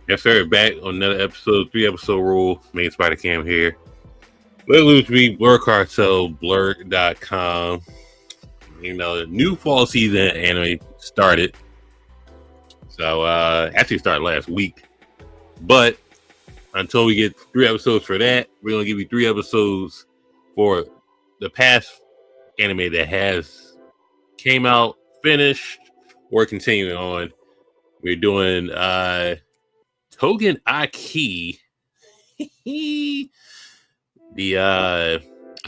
Yes, sir. Back on another episode, 3-episode rule. Main Spider Cam here. Let Loose Be, Blerd Cartel, Blerd.com. You know, the new fall season anime started. So, actually started last week. But until we get 3 episodes for that, we're going to give you 3 episodes for the past anime that has came out, finished, or continuing on. We're doing Tougen Anki. It's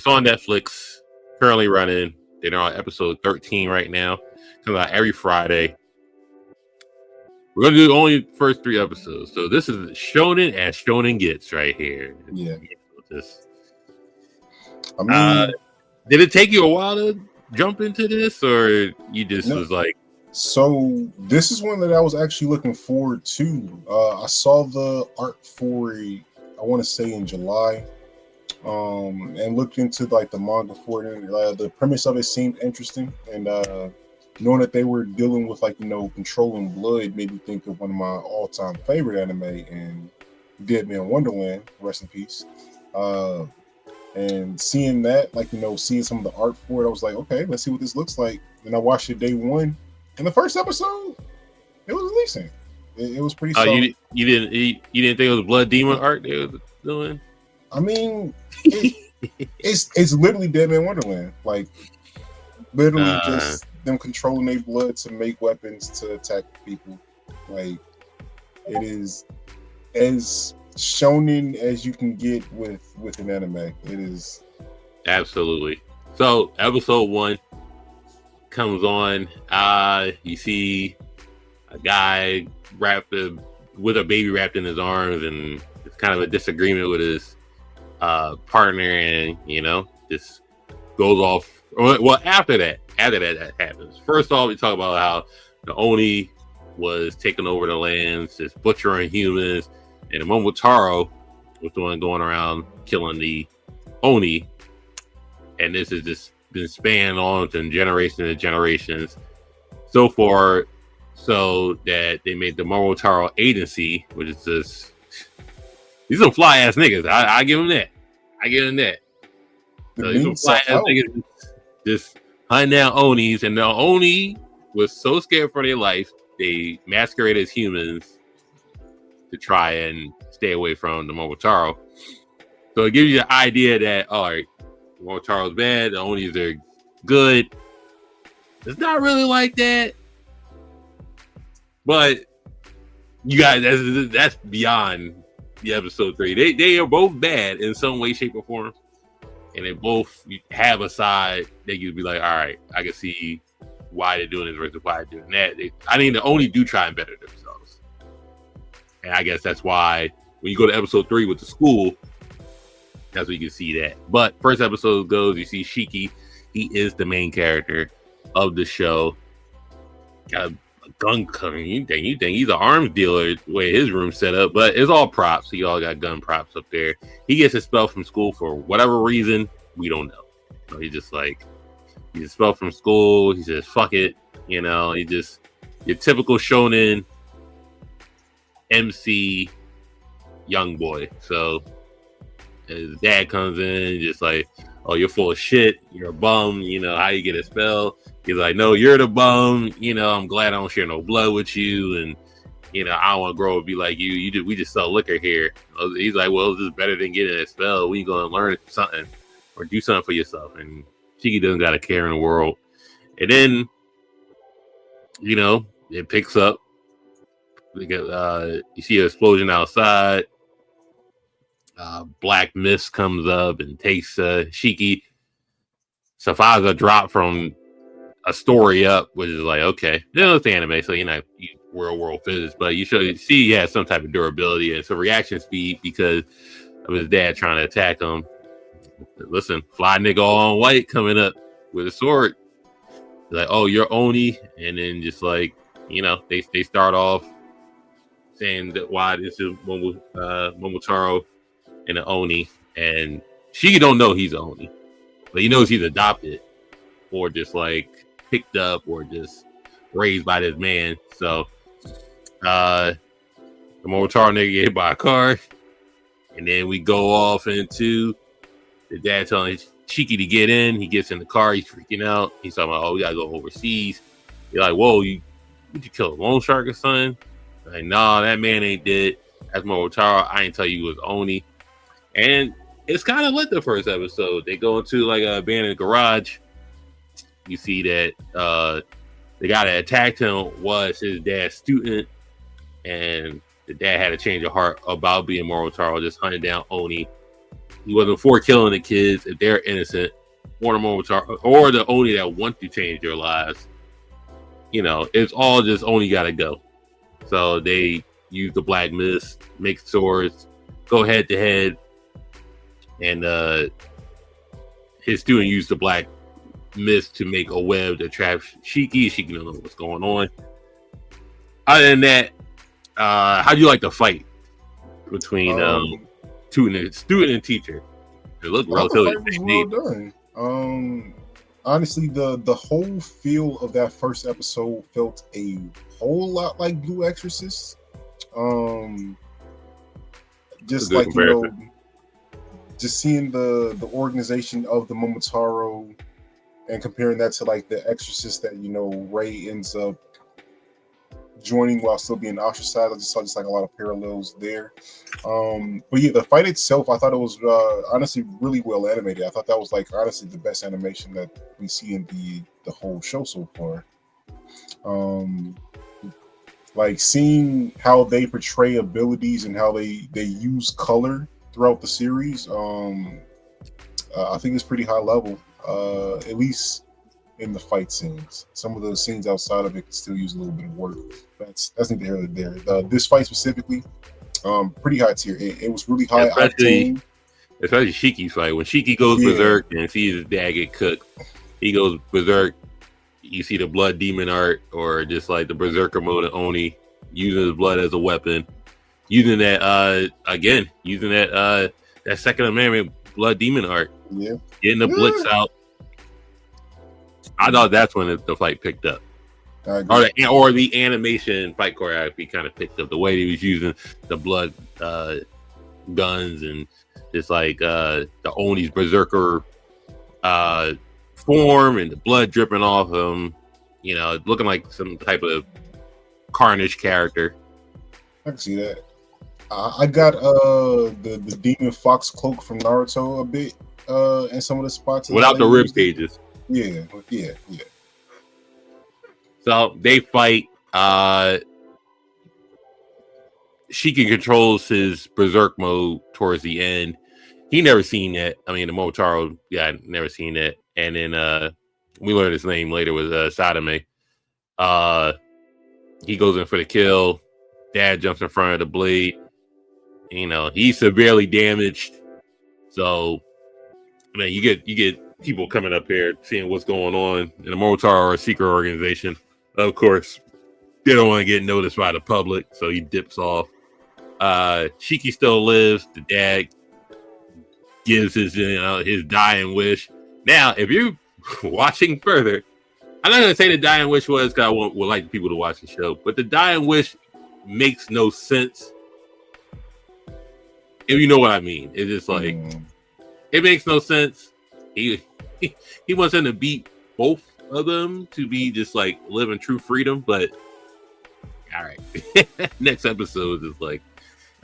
on Netflix, currently running. They're on episode 13 right now. Comes out every Friday. We're gonna do only the first 3 episodes. So this is Shonen as Shonen gets right here. Yeah. I mean, did it take you a while to jump into this, or you just was like? So this is one that I was actually looking forward to. I saw the art for it, I want to say in July, and looked into like the manga for it. The premise of it seemed interesting, and knowing that they were dealing with controlling blood made me think of one of my all-time favorite anime, and Dead Man Wonderland, rest in peace. And seeing that, seeing some of the art for it, I was like, okay, let's see what this looks like. And I watched it day one. And the first episode, it was decent. It was pretty solid. You didn't think it was Blood Demon art they were doing? I mean, it's literally Dead Man Wonderland. Like, literally just them controlling their blood to make weapons to attack people. Like, it is as shonen as you can get with an anime. It is. Absolutely. So, episode 1 comes on. You see a guy wrapped with a baby wrapped in his arms, and it's kind of a disagreement with his partner, and just goes off. Well, after that happens. First off, we talk about how the Oni was taking over the lands, just butchering humans, and the Momotaro was the one going around killing the Oni, and this is just been spanned on to generations and generations so far, so that they made the Momotaro Agency, which is just these are fly ass niggas. I give them that. So these are fly ass niggas just hunting down Onis, and the Oni was so scared for their life they masquerade as humans to try and stay away from the Momotaro. So it gives you the idea that all right, Momotaro's bad, the Onis are good. It's not really like that, but you guys, that's beyond the episode 3. They are both bad in some way, shape, or form, and they both have a side that you'd be like, all right, I can see why they're doing this versus why they're doing that. I think the Oni do try and better themselves, and I guess that's why when you go to episode 3 with the school, that's where you can see that. But first episode goes, you see Shiki. He is the main character of the show. Got a gun coming. You think he's an arms dealer the way his room's set up, but it's all props. He all got gun props up there. He gets expelled from school for whatever reason. We don't know. So he's expelled from school. He says, fuck it. He just your typical shonen MC young boy. So his dad comes in just like, oh, you're full of shit, you're a bum, how you get expelled. He's like, no, you're the bum, I'm glad I don't share no blood with you, and I don't want to grow up and be like you. We just sell liquor here. He's like, well, this is better than getting expelled. We gonna learn something or do something for yourself. And Shiki doesn't got a care in the world. And then it picks up. You see an explosion outside. Black mist comes up and takes Shiki. Survives a drop from a story up, which is like, okay, it's anime, so you're not world physics, but you see he has some type of durability and some reaction speed because of his dad trying to attack him. Listen, fly nigga all on white coming up with a sword. Like, oh, you're Oni, and then just like they start off saying that why this is Momotaro and an Oni, and Shiki don't know he's an Oni, but he knows he's adopted or just like picked up or just raised by this man. So The Momotaro nigga get hit by a car, and then we go off into the dad telling Shiki to get in. He gets in the car. He's freaking out. He's talking about, oh, we gotta go overseas. You're like, whoa, would you kill a loan shark or something? Like, nah, that man ain't dead. That's Momotaro. I ain't tell you it was Oni. And it's kind of lit the first episode. They go into like a abandoned garage. You see that the guy that attacked him was his dad's student, and the dad had a change of heart about being Momotaro, just hunting down Oni. He wasn't for killing the kids if they're innocent, or the Momotaro, or the Oni that want to change their lives. You know, it's all just Oni gotta go. So they use the black mist, make swords, go head to head, and his student used the black mist to make a web to trap Shiki. Shiki don't know what's going on. Other than that, how do you like the fight between student and teacher? It looked relatively well done. Honestly, the whole feel of that first episode felt a whole lot like Blue Exorcist. Just like comparison. You know, just seeing the organization of the Momotaro and comparing that to like the Exorcist that, you know, Ray ends up joining while still being ostracized. I just saw just like a lot of parallels there. But yeah, the fight itself, I thought it was honestly really well animated. I thought that was like honestly the best animation that we see in the whole show so far. Like seeing how they portray abilities and how they use color throughout the series, I think it's pretty high level. At least in the fight scenes. Some of the scenes outside of it can still use a little bit of work. That's neither here nor there. This fight specifically, pretty high tier. It was really high octane. Especially Shiki's fight. When Shiki goes berserk and sees his dad get cooked, he goes berserk. You see the blood demon art, or just like the berserker mode of Oni, using his blood as a weapon. Using that that Second Amendment blood demon art. Yeah. Getting the Blitz out. I thought that's when the fight picked up. Or the animation fight choreography kind of picked up. The way he was using the blood guns and just like the Oni's berserker form and the blood dripping off him. You know, looking like some type of Carnage character. I can see that. I got the Demon Fox cloak from Naruto a bit in some of the spots. Without the rib cages. Yeah. So they fight. Shiki controls his berserk mode towards the end. He never seen that. I mean, the Momotaro guy never seen that. And then we learned his name later was Sadame. He goes in for the kill. Dad jumps in front of the blade. You know, he's severely damaged. So, I mean, you get people coming up here seeing what's going on. And the Momotaro are a secret organization. Of course, they don't want to get noticed by the public, so he dips off. Shiki still lives. The dad gives his dying wish. Now, if you're watching further, I'm not going to say the dying wish was because I would like people to watch the show, but the dying wish makes no sense. If you know what I mean. It's just like, it makes no sense. He wants them to beat both of them to be just like living true freedom, but all right. Next episode is like,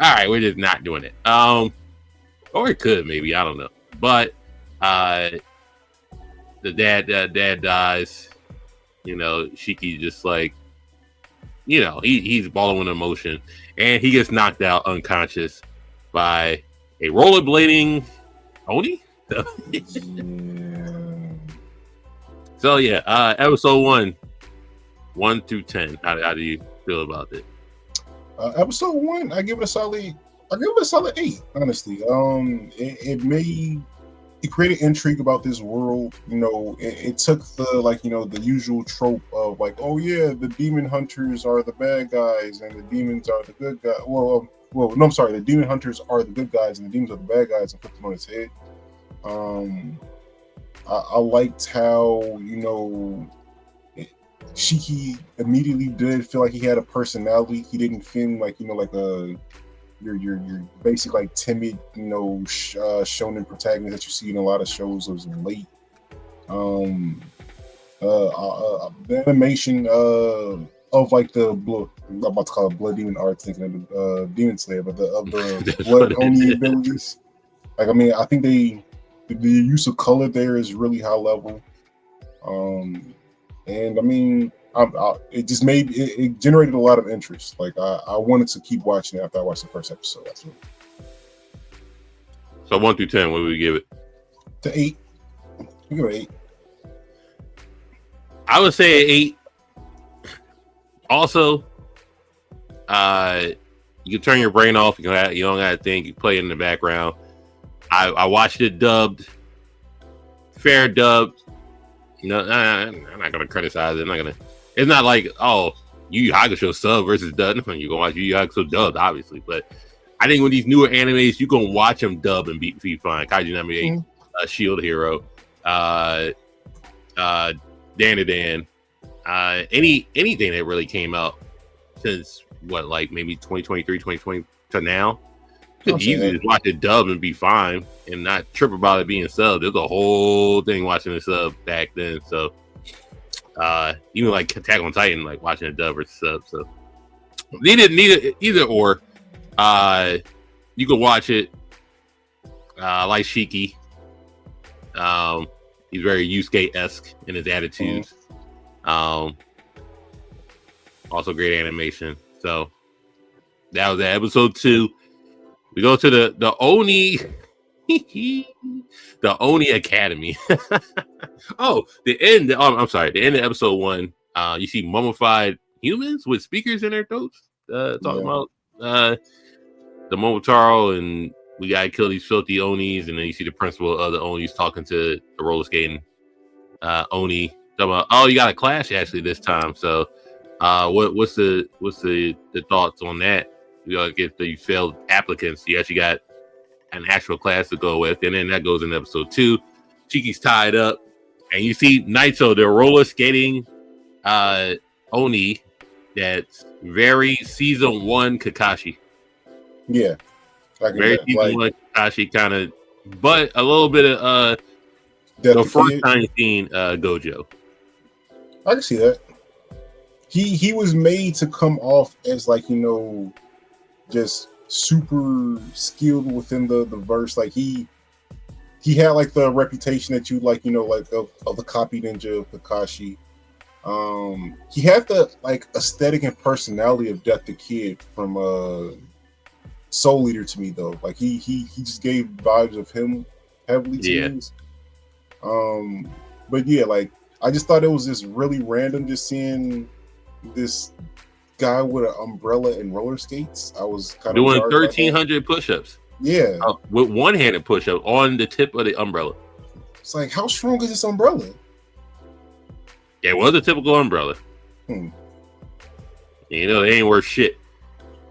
all right, we're just not doing it. Or it could maybe, I don't know. But the dad dies. You know, Shiki just like, you know, he's following emotion, and he gets knocked out unconscious by a rollerblading Oni. So yeah, episode 1 through 10. How do you feel about it? Episode 1, I give it a solid 8. Honestly, it created intrigue about this world. You know, it took the usual trope of like, oh yeah, the demon hunters are the bad guys and the demons are the good guys. Well, no, I'm sorry, the demon hunters are the good guys and the demons are the bad guys, and put them on its head. I liked how, you know, Shiki immediately did feel like he had a personality. He didn't feel like like a your basic like timid shonen protagonist that you see in a lot of shows of late. The animation of like I'm about to call it Blood Demon Arts, thinking of Demon Slayer, but the Blood Oni abilities. Like I mean, I think the use of color there is really high level. And I mean, it just it generated a lot of interest. Like I wanted to keep watching it after I watched the first episode. That's it. So 1 through 10, what would we give it? To 8. We give it 8. I would say 8. Also, you can turn your brain off. You don't got to think. You play it in the background. I watched it dubbed, fair dubbed. No, I'm not gonna criticize it. It's not like Yu Yu Hakusho sub versus dub. You gonna watch Yu Yu Hakusho dubbed, obviously. But I think with these newer animes, you can watch them dub and be fine. Kaiju number 8, Shield Hero, Dan, anything that really came out since like maybe 2023, 2020 to now. You could easily just watch it dub and be fine and not trip about it being sub. There's a whole thing watching the sub back then. So even like Attack on Titan, like watching a dub versus sub. So either or. You can watch it. Like Shiki. He's very Yusuke-esque in his attitudes. Also great animation. So that was episode 2. We go to the Oni, the Oni Academy. The end. I'm sorry. The end of episode 1. You see mummified humans with speakers in their throats, talking about the Momotaro, and we gotta kill these filthy Onis. And then you see the principal of the Onis talking to the roller skating Oni. Talking about, you got a clash actually this time. So, what's the thoughts on that? You gotta get the failed applicants. You actually got an actual class to go with, and then that goes in episode 2. Chiki's tied up, and you see Naito, the roller skating Oni. That's very season 1 Kakashi. Yeah, very season 1 Kakashi kind of, but a little bit of the first time seen Gojo. I can see that. He was made to come off as like just super skilled within the verse. Like he had like the reputation that you like of the copy ninja of Kakashi. He had the like aesthetic and personality of Death the Kid from Soul Eater to me though. Like he just gave vibes of him heavily to me. But yeah, like I just thought it was just really random just seeing this guy with an umbrella and roller skates. I was kind of doing 1,300 push-ups. Yeah, with one-handed push-up on the tip of the umbrella. It's like, how strong is this umbrella? Yeah, it was a typical umbrella. It ain't worth shit.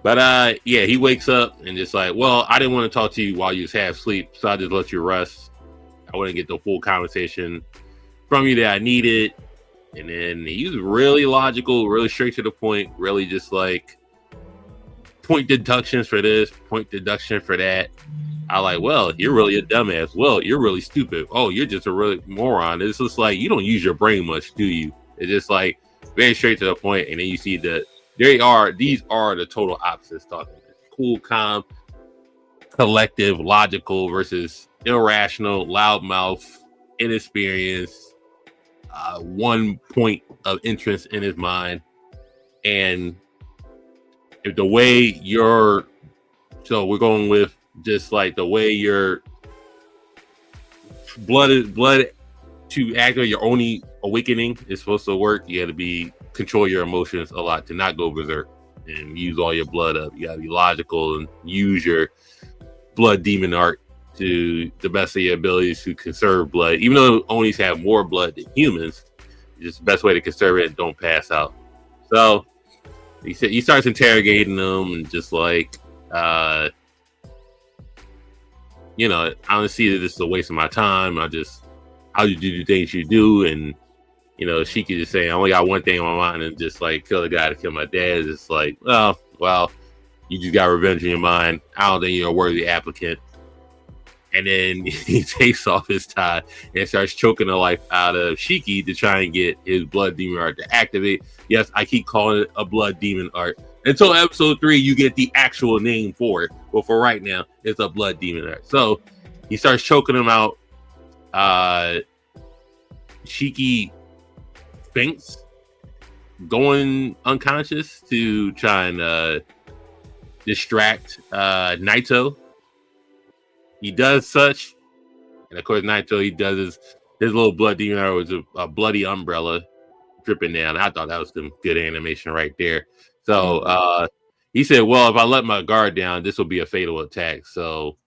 But he wakes up and just like, well, I didn't want to talk to you while you was half asleep, so I just let you rest. I wouldn't get the full conversation from you that I needed. And then he was really logical, really straight to the point, really just like point deductions for this, point deduction for that. I like, well, you're really a dumbass. Well, you're really stupid. Oh, you're just a really moron. It's just like, you don't use your brain much, do you? It's just like very straight to the point. And then you see these are the total opposites talking. Cool, calm, collective, logical versus irrational, loudmouth, inexperienced, one point of interest in his mind. And if the way we're going with just like the way your blood to activate your Oni awakening is supposed to work, you got to control your emotions a lot to not go berserk and use all your blood up. You got to be logical and use your blood demon art to the best of your abilities to conserve blood. Even though Onis have more blood than humans, it's the best way to conserve it and don't pass out. So he starts interrogating them and just like, I don't see that this is a waste of my time. How you do the things you do, and Shiki just saying, I only got one thing on my mind, and just like kill the guy to kill my dad. It's like, oh, well, you just got revenge in your mind. I don't think you're a worthy applicant. And then he takes off his tie and starts choking the life out of Shiki to try and get his blood demon art to activate. Yes, I keep calling it a blood demon art. Until episode 3, you get the actual name for it. But for right now, it's a blood demon art. So he starts choking him out. Shiki faints, going unconscious to try and distract Naito. He does such, and of course Naito, he does his little blood demon art was a bloody umbrella dripping down. I thought that was some good animation right there. So he said, well, if I let my guard down, this will be a fatal attack. So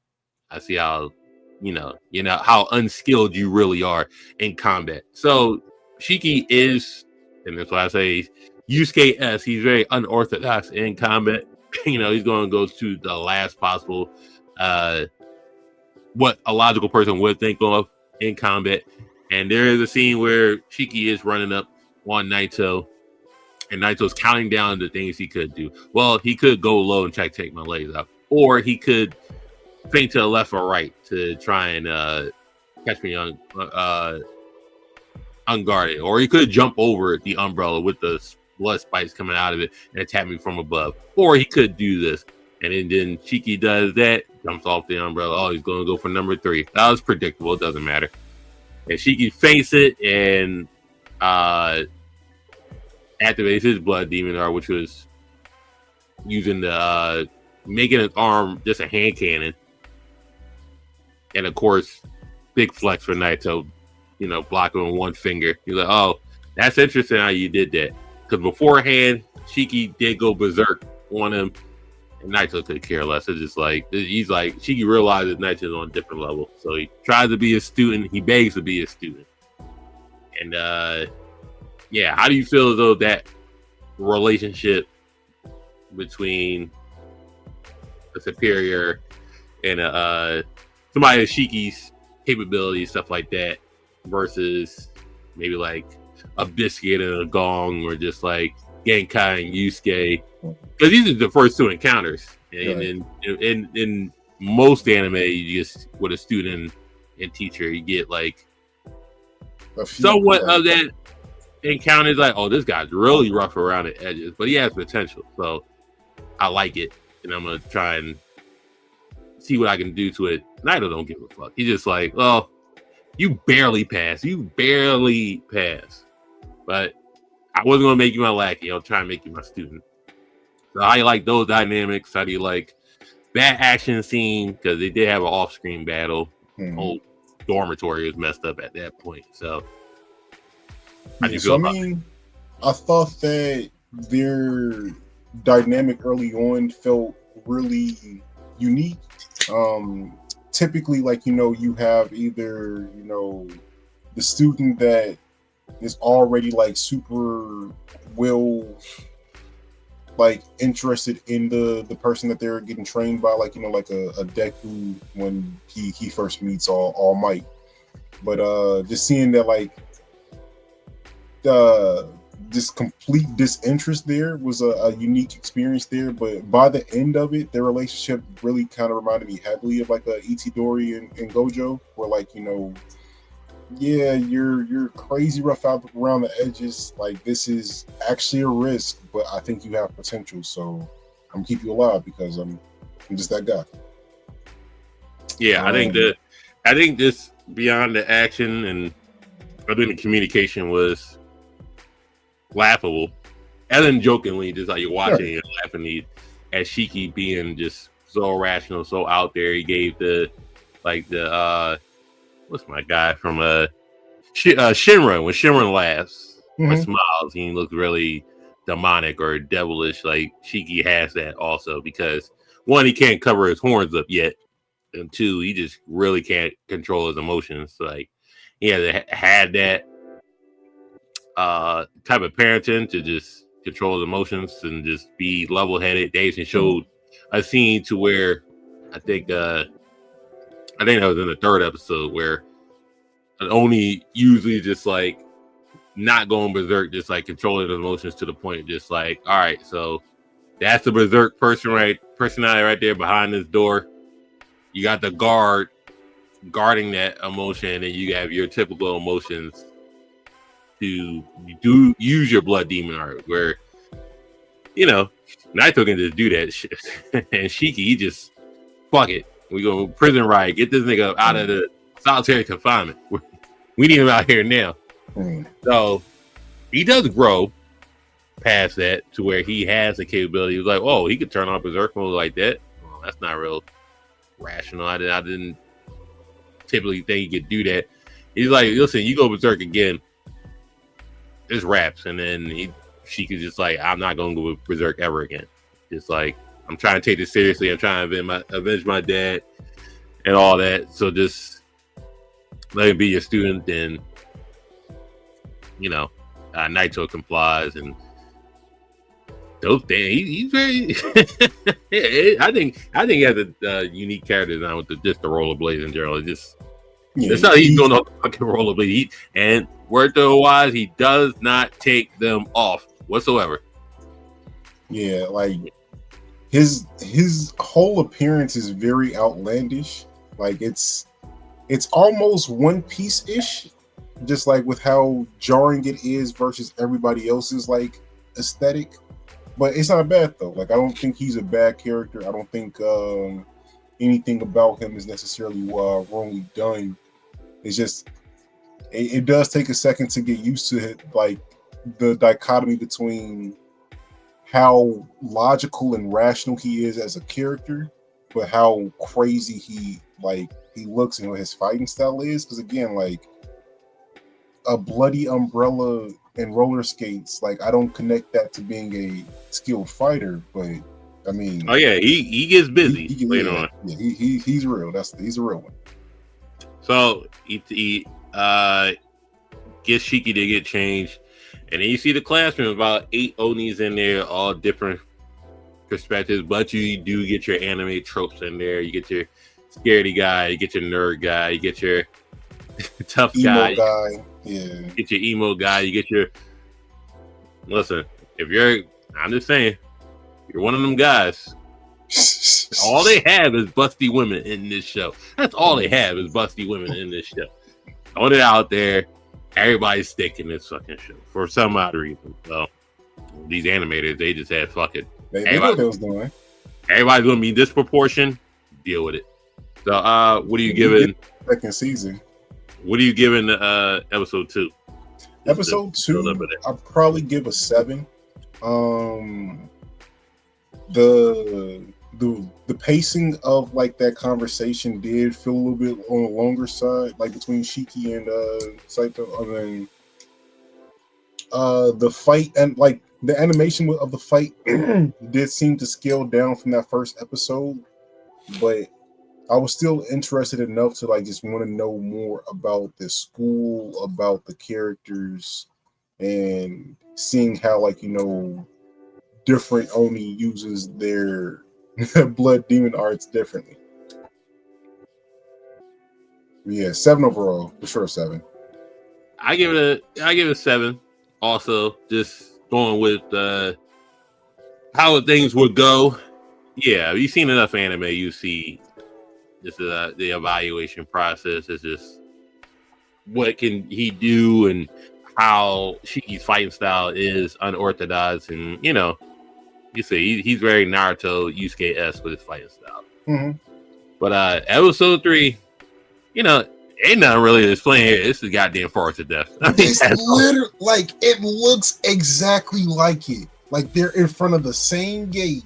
I see how how unskilled you really are in combat. So Shiki is, and that's why I say Yusuke-esque. He's very unorthodox in combat. He's going to go to the last possible what a logical person would think of in combat. And there is a scene where Shiki is running up on Naito, and Naito's counting down the things he could do. Well, he could go low and try to take my legs out, or he could feint to the left or right to try and catch me unguarded, or he could jump over the umbrella with the blood spikes coming out of it and attack me from above, or he could do this. And then Shiki does that, jumps off the umbrella. Oh, he's going to go for number 3. That was predictable. It doesn't matter. And Shiki feints it and activates his blood demon art, which was using the making his arm just a hand cannon. And of course, big flex for Naito, blocking with one finger. He's like, oh, that's interesting how you did that. Because beforehand, Shiki did go berserk on him. Naito could care less. It's just like Shiki realizes Naito's on a different level, so he tries to be a student. He begs to be a student, and how do you feel as though that relationship between a superior and somebody with Shiki's capabilities, stuff like that, versus maybe like a Biscuit and a Gong, or just like Genkai and Yusuke? Because these are the first 2 encounters, and in most anime, you just with a student and teacher, you get like somewhat of that encounter. Is like, oh, this guy's really rough around the edges, but he has potential, so I like it, and I'm gonna try and see what I can do to it. Naito don't give a fuck. He's just like, well, you barely pass, but I wasn't gonna make you my lackey. I'll try and make you my student. So how you like those dynamics? How do you like that action scene? Because they did have an off-screen battle. Whole dormitory was messed up at that point. So how do you feel about that? I thought that their dynamic early on felt really unique. Typically, like, you have either, the student that is already like super interested in the person that they're getting trained by, like like a Deku when he first meets All Might. But just seeing that like this complete disinterest there was a unique experience there. But by the end of it, their relationship really kind of reminded me heavily of like a Itadori and Gojo, where like yeah, you're crazy rough out around the edges. Like, this is actually a risk, but I think you have potential. So I'm gonna keep you alive because I'm just that guy. Yeah, I think this beyond the action, and I think the communication was laughable. And then jokingly, just like you're watching, you're laughing at Shiki being just so irrational, so out there. He gave the what's my guy from Shinron? When Shinron laughs or smiles, he looks really demonic or devilish. Like, Shiki has that also, because 1, he can't cover his horns up yet, and 2, he just really can't control his emotions. Like, he had that type of parenting to just control his emotions and just be level-headed. Daisy showed a scene to where I think that was in the 3rd episode, where Oni usually just like not going berserk, just like controlling his emotions to the point, just like, all right, so that's the berserk personality right there behind this door. You got the guarding that emotion, and then you have your typical emotions to use your blood demon art, where Naito can just do that shit. And Shiki, he just fuck it. We go prison riot, get this nigga out of the solitary confinement. We need him out here now. So he does grow past that to where he has the capability. He was like, oh, he could turn on berserk mode like that. Well, that's not real rational. I didn't typically think he could do that. He's like, listen, you go berserk again, it's raps. And then she could just like, I'm not gonna go berserk ever again. Just like, I'm trying to take this seriously. I'm trying to avenge my dad and all that. So just let him be your student. And Naito complies, and those he's very. I think he has a unique character design with just the rollerblades in general. It's not he's doing no fucking rollerblade. And word to wise, he does not take them off whatsoever. Yeah, like his whole appearance is very outlandish. Like it's almost One Piece-ish, just like with how jarring it is versus everybody else's like aesthetic. But it's not bad though. Like I don't think he's a bad character. I don't think anything about him is necessarily wrongly done. It's just it does take a second to get used to it, like the dichotomy between how logical and rational he is as a character, but how crazy he looks and what his fighting style is. Because again, like a bloody umbrella and roller skates, like I don't connect that to being a skilled fighter, but I mean, oh yeah, he gets busy later on. Yeah, he's real. He's a real one. So he gets Shiki to get changed, and then you see the classroom, about 8 Onis in there, all different perspectives, but you do get your anime tropes in there. You get your scaredy guy, you get your nerd guy, you get your tough guy. Yeah. You get your emo guy, you get your listen, I'm just saying, you're one of them guys. All they have is busty women in this show. That's all they have is busty women in this show. Throwing it out there, everybody's sticking this fucking show for some odd reason. So these animators, they just had fucking. They know what they was doing. Everybody's gonna be disproportioned. Deal with it. So, what are you giving? Second season. What are you giving episode 2? Episode 2, I'll probably give a 7. The pacing of like that conversation did feel a little bit on the longer side, like between Shiki and Saito. I mean, the fight and like the animation of the fight did seem to scale down from that first episode, but I was still interested enough to like just want to know more about the school, about the characters, and seeing how like different Oni uses their blood demon arts differently. Yeah, 7 overall, for sure 7. I give it 7. Also, just going with how things would go. Yeah, you've seen enough anime, you see this is the evaluation process. Is just what can he do and how Shiki's fighting style is unorthodox, and you see he's very Naruto Yusuke-esque with his fighting style. Mm-hmm. But episode 3, ain't nothing really explained here. This is goddamn Forest of Death. It's literally like it looks exactly like it. Like they're in front of the same gate.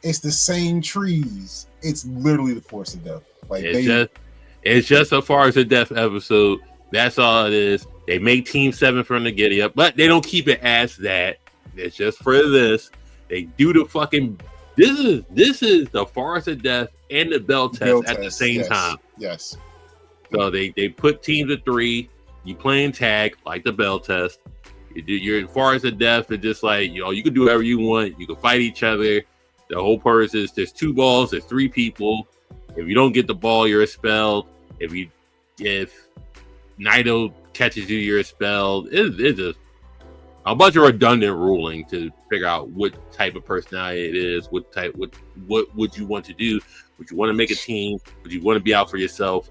It's the same trees. It's literally the Forest of Death. Like it's just a Forest of Death episode. That's all it is. They make Team 7 from the giddy up, but they don't keep it as that. It's just for this. They do the fucking. This is the Forest of Death and the Bell Test at the same time. Yes. So they put teams of 3. You playing tag like the Bell Test. You're in Forest of Death. It's just like you can do whatever you want. You can fight each other. The whole purpose is there's 2 balls. There's 3 people. If you don't get the ball, you're expelled. If Naito catches you, you're expelled. It's just a bunch of redundant ruling to figure out what type of personality it is, what would you want to do? Would you want to make a team? Would you want to be out for yourself?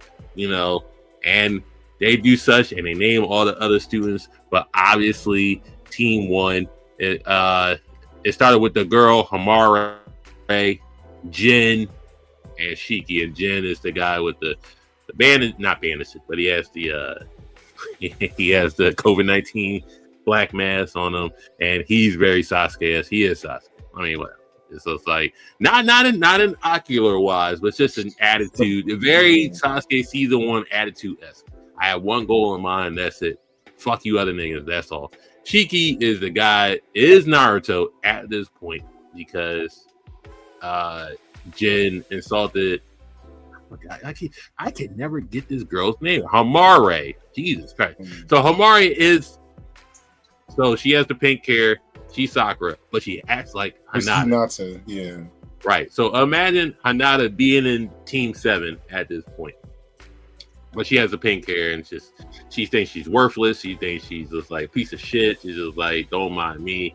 And they do such, and they name all the other students, but obviously team one, it started with the girl Hamare, Jin, and Shiki. And Jin is the guy with the bandage, not bandages, but he has the he has the COVID-19 black mask on him, and he's very Sasuke as he is Sasuke. I mean, whatever. So it's like not in ocular wise, but just an attitude, a very Sasuke season 1 attitude-esque. I have one goal in mind, that's it. Fuck you other niggas, that's all. Shiki is the guy, is Naruto at this point, because Jin insulted, I can never get this girl's name. Hamare. Jesus Christ. So Hamare is, so she has the pink hair, she's Sakura, but she acts like Hinata. Yeah. Right. So imagine Hinata being in Team 7 at this point. But she has the pink hair, and she thinks she's worthless. She thinks she's just like a piece of shit. She's just like, don't mind me.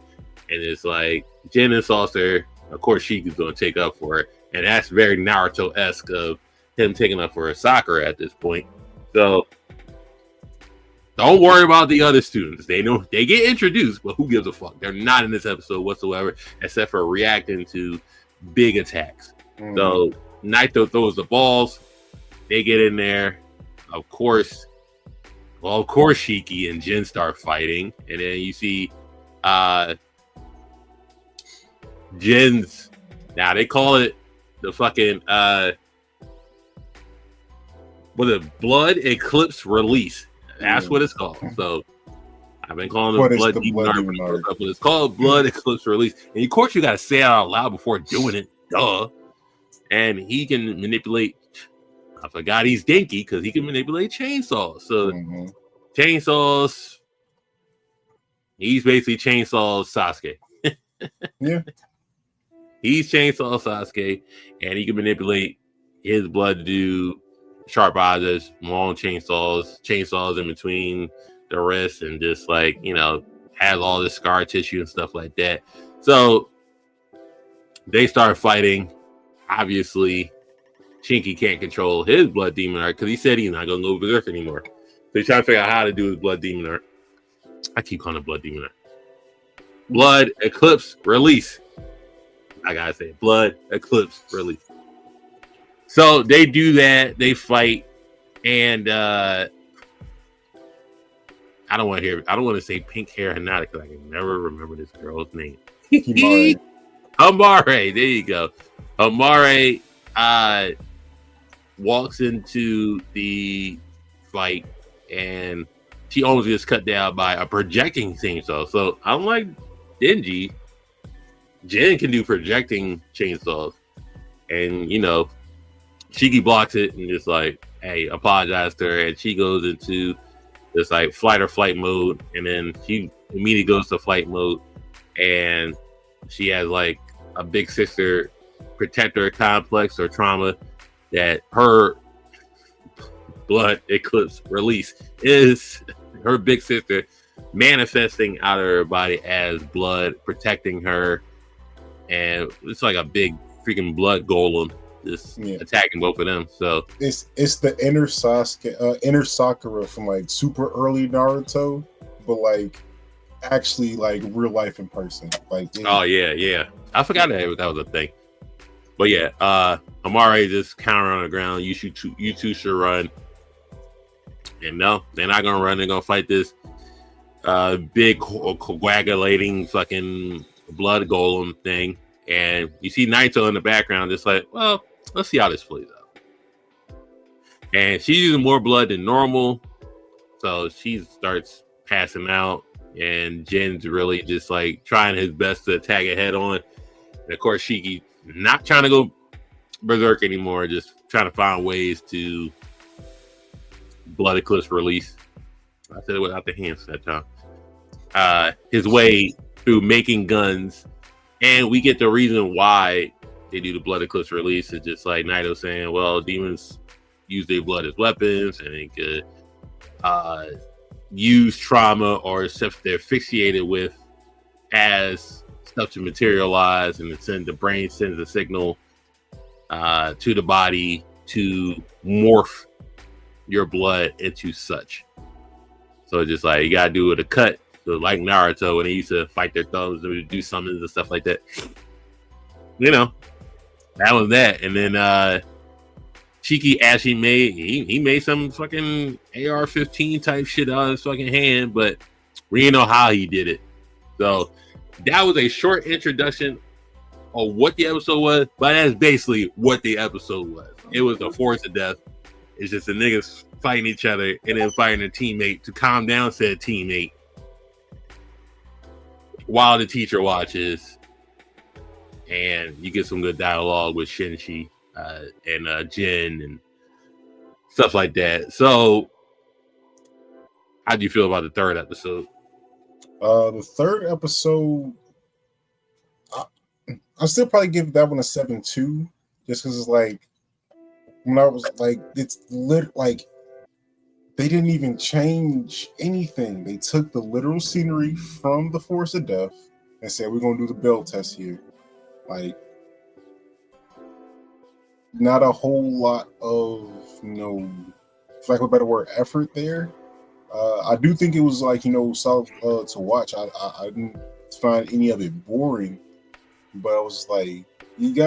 And it's like Jin insults her. Of course, Shiku's going to take up for her. And that's very Naruto-esque of him taking up for her Sakura at this point. So don't worry about the other students. They know they get introduced, but who gives a fuck? They're not in this episode whatsoever, except for reacting to big attacks. So Naito throws the balls. They get in there. Of course, Shiki and Jin start fighting, and then you see Jin's. Now they call it the fucking blood eclipse release. That's what it's called. So I've been calling it blood demon, but it's called blood eclipse release. And of course, you got to say it out loud before doing it. Duh. And he can manipulate. I forgot he's Denki because he can manipulate chainsaws. So chainsaws, he's basically chainsaw Sasuke. Yeah. He's chainsaw Sasuke, and he can manipulate his blood to do sharp objects, long chainsaws in between the wrists, and just like, has all this scar tissue and stuff like that. So they start fighting. Obviously, Shinki can't control his blood demon art because he said he's not going to go berserk anymore. So he's trying to figure out how to do his blood demon art. I keep calling it blood demon art. Blood eclipse release. I gotta say, blood eclipse release. So they do that. They fight, and I don't want to say pink hair Hinata because I can never remember this girl's name. Hamare. There you go. Hamare walks into the fight, and she almost gets cut down by a projecting chainsaw. So unlike Denji, Jin can do projecting chainsaws, and Shiki blocks it and just like, hey, apologize to her, and she goes into this like flight or flight mode, and then she immediately goes to flight mode, and she has like a big sister protector complex or trauma that her blood eclipse release is her big sister manifesting out of her body as blood, protecting her, and it's like a big freaking blood golem just attacking both of them. So it's the inner Sasuke, inner Sakura from like super early Naruto, but like actually like real life in person. Like yeah, I forgot that was a thing. But yeah, Hamare just counter on the ground. You two should run. And no, they're not gonna run. They're gonna fight this big coagulating fucking blood golem thing. And you see Naito in the background, just like, well, let's see how this plays out. And she's using more blood than normal, so she starts passing out. And Jin's really just like trying his best to attack it head on. And of course, Shiki not trying to go berserk anymore, just trying to find ways to blood eclipse release. I said it without the hands that time. His way through making guns, and we get the reason why they do the blood eclipse release. It's just like Naito saying, well, demons use their blood as weapons, and they could use trauma or stuff they're fixated with as stuff to materialize, and the brain sends a signal to the body to morph your blood into such. So just like you gotta do it a cut, so like Naruto when they used to fight their thumbs and do summons and stuff like that. You know, that was that. And then Shiki actually made some fucking AR-15 type shit out of his fucking hand, but we didn't know how he did it. So that was a short introduction of what the episode was, but that's basically what the episode was. It was the force of death. It's just the niggas fighting each other and then fighting a teammate to calm down said teammate while the teacher watches. And you get some good dialogue with Shinji and Jin and stuff like that. So, how do you feel about the third episode? The third episode, I'll still probably give that one a 7.2, just because it's like, when I was like, it's like they didn't even change anything. They took the literal scenery from the Force of Death and said, we're gonna do the bell test here. Like, not a whole lot of, for lack of a better word, effort there. I do think it was like, solid to watch. I didn't find any of it boring, but I was like, you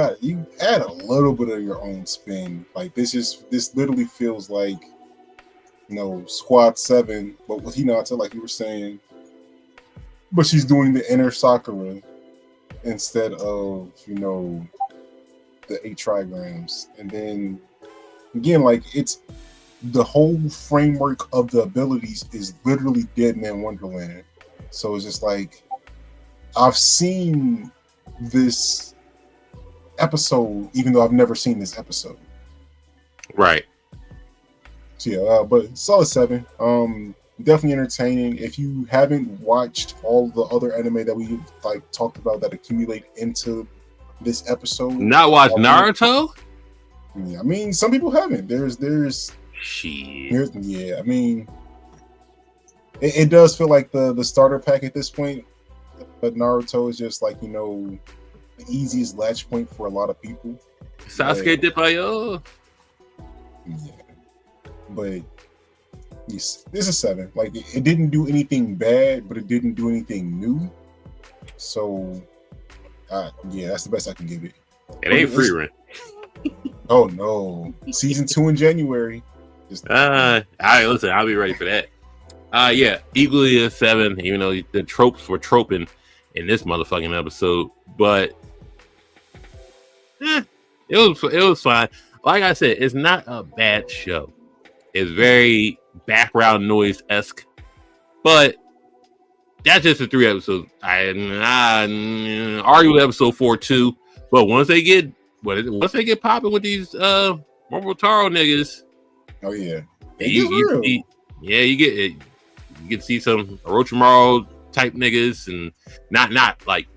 add a little bit of your own spin. Like this literally feels like, Squad 7, but with Hinata, like you were saying, but she's doing the inner Sakura instead of, the 8 trigrams. And then again, like it's the whole framework of the abilities is literally Dead Man Wonderland. So it's just like, I've seen this episode, even though I've never seen this episode. Right. So yeah, but solid 7. Definitely entertaining. If you haven't watched all the other anime that we like talked about that accumulate into this episode, not watch Naruto. Yeah, I mean, some people haven't. There's shit. Yeah, I mean, it does feel like the starter pack at this point. But Naruto is just like the easiest latch point for a lot of people. Sasuke Dipayo. Yeah, but this is 7. Like it didn't do anything bad, but it didn't do anything new. So, yeah, that's the best I can give it. It ain't free rent. Oh no, season 2 in January. All right, listen, I'll be ready for that. Yeah, equally a 7, even though the tropes were troping in this motherfucking episode, but it was fine. Like I said, it's not a bad show. It's very background noise-esque, but that's just the 3 episodes. I argue with episode 4 too, but once they get popping with these Momotaro niggas, oh yeah, you get to see some Orochimaru type niggas, and not like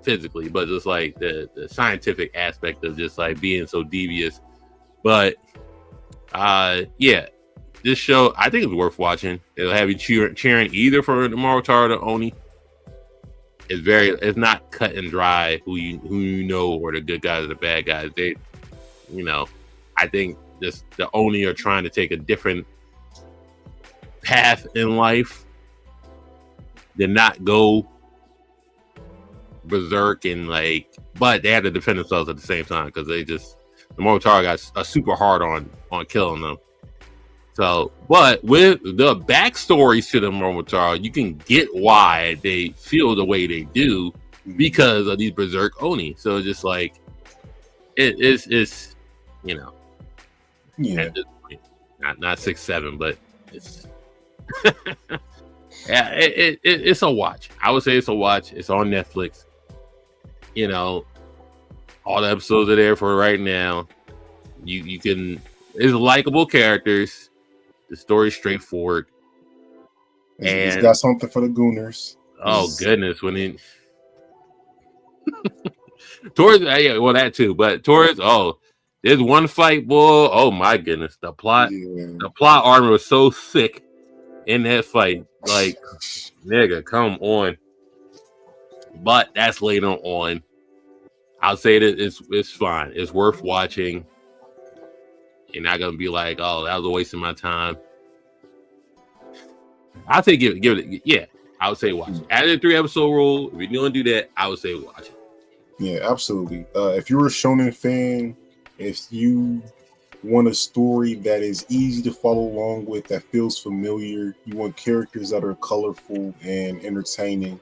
physically, but just like the scientific aspect of just like being so devious. But yeah, this show I think is worth watching. It'll have you cheering either for the Momotaro or Oni. It's not cut and dry who you know or the good guys or the bad guys. They, I think just the Oni are trying to take a different path in life, than not go berserk and but they had to defend themselves at the same time because the Momotaro got a super hard on killing them. So, but with the backstories to the Momotaro, you can get why they feel the way they do because of these berserk Oni. So it's just like it's yeah, at this point, not 6-7, but it's yeah, it's a watch. I would say it's a watch. It's on Netflix. All the episodes are there for right now. You can. It's likable characters. The story's straightforward. It's got something for the gooners. Oh goodness, when it towards that too, but towards there's one fight, boy. Oh my goodness, the plot armor was so thick in that fight. Like, nigga, come on. But that's later on. I'll say that it's fine. It's worth watching. You're not gonna be like, oh, that was a waste of my time. I'll say give it. Yeah, I would say watch it. Add a 3-episode rule. If you're gonna do that, I would say watch it. Yeah, absolutely. If you're a shonen fan, if you want a story that is easy to follow along with, that feels familiar, you want characters that are colorful and entertaining,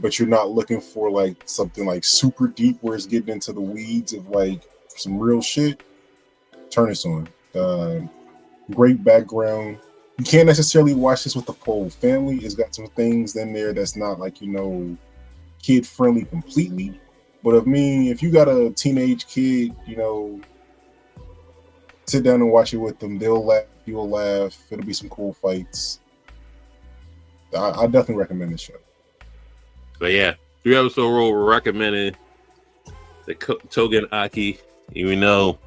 but you're not looking for like something like super deep where it's getting into the weeds of like some real shit, turn this on. Great background. You can't necessarily watch this with the whole family. It's got some things in there that's not like, kid friendly completely. But if you got a teenage kid, sit down and watch it with them. They'll laugh, you'll laugh. It'll be some cool fights. I definitely recommend this show. But yeah, 3-episode rule, we're recommending the Tougen Anki, even though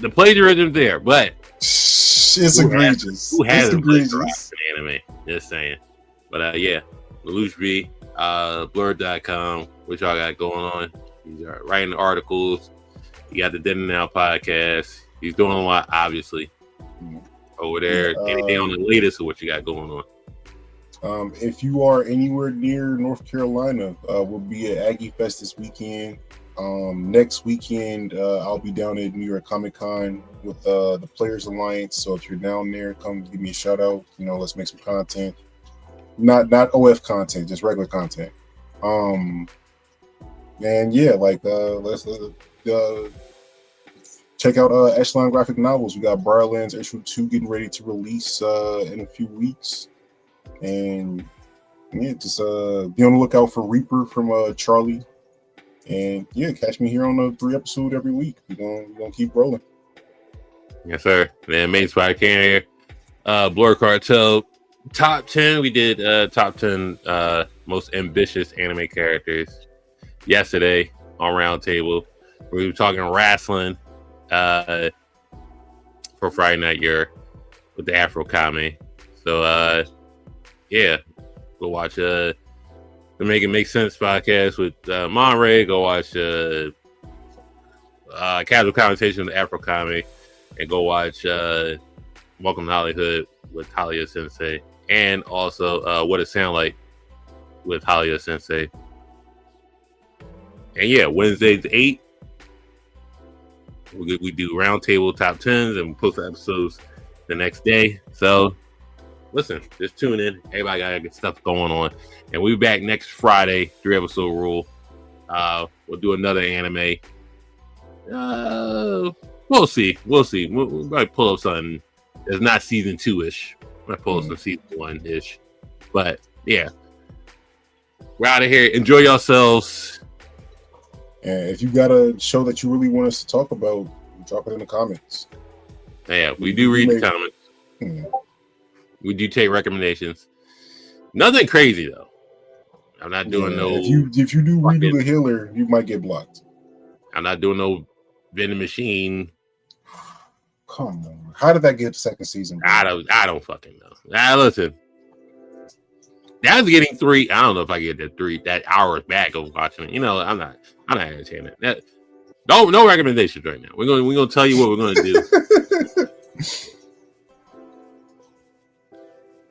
the plagiarism there, but it's egregious. Who hasn't plagiarized an anime? Just saying. But yeah, Lelouch B, Blerd.com, what y'all got going on? He's writing articles. You got the Dinner Now podcast. He's doing a lot, obviously, over there. Anything on the latest of what you got going on? If you are anywhere near North Carolina, we'll be at Aggie Fest this weekend. Next weekend, I'll be down at New York Comic Con with the Players Alliance. So if you're down there, come give me a shout out. Let's make some content. Not OF content, just regular content. And yeah, let's check out Echelon Graphic Novels. We got Briarlands Issue 2 getting ready to release in a few weeks. And yeah, just be on the lookout for Reaper from Charlie. And yeah, catch me here on a 3-episode every week. We're gonna keep rolling. Yes, sir. Man, main spot here. Blerd Cartel top 10. We did top 10 most ambitious anime characters yesterday on Roundtable. We were talking wrestling for Friday Night Year with the Afro Kame. So yeah, go watch the Make It Make Sense podcast with Monterey. Go watch Casual Conversation with Afro Kame, and go watch Welcome to Hollywood with Talia Sensei, and also What It Sound Like with Talia Sensei. And yeah, Wednesdays 8, we do roundtable top 10s and we post the episodes the next day. So listen, just tune in. Everybody got good stuff going on. And we'll be back next Friday, 3-episode rule. We'll do another anime. We'll see. We'll probably pull up something that's not season 2-ish. We'll pull up some season 1-ish. But yeah, we're out of here. Enjoy yourselves. And if you got a show that you really want us to talk about, drop it in the comments. Yeah, we do read the comments. We do take recommendations. Nothing crazy though. I'm not doing no. If you do redo the healer, you might get blocked. I'm not doing no vending machine. Come on, how did that get second season? Bro? I don't fucking know. Listen, that's getting 3. I don't know if I get that hours back of watching it. I'm not entertaining that. No recommendations right now. We're gonna tell you what we're gonna do.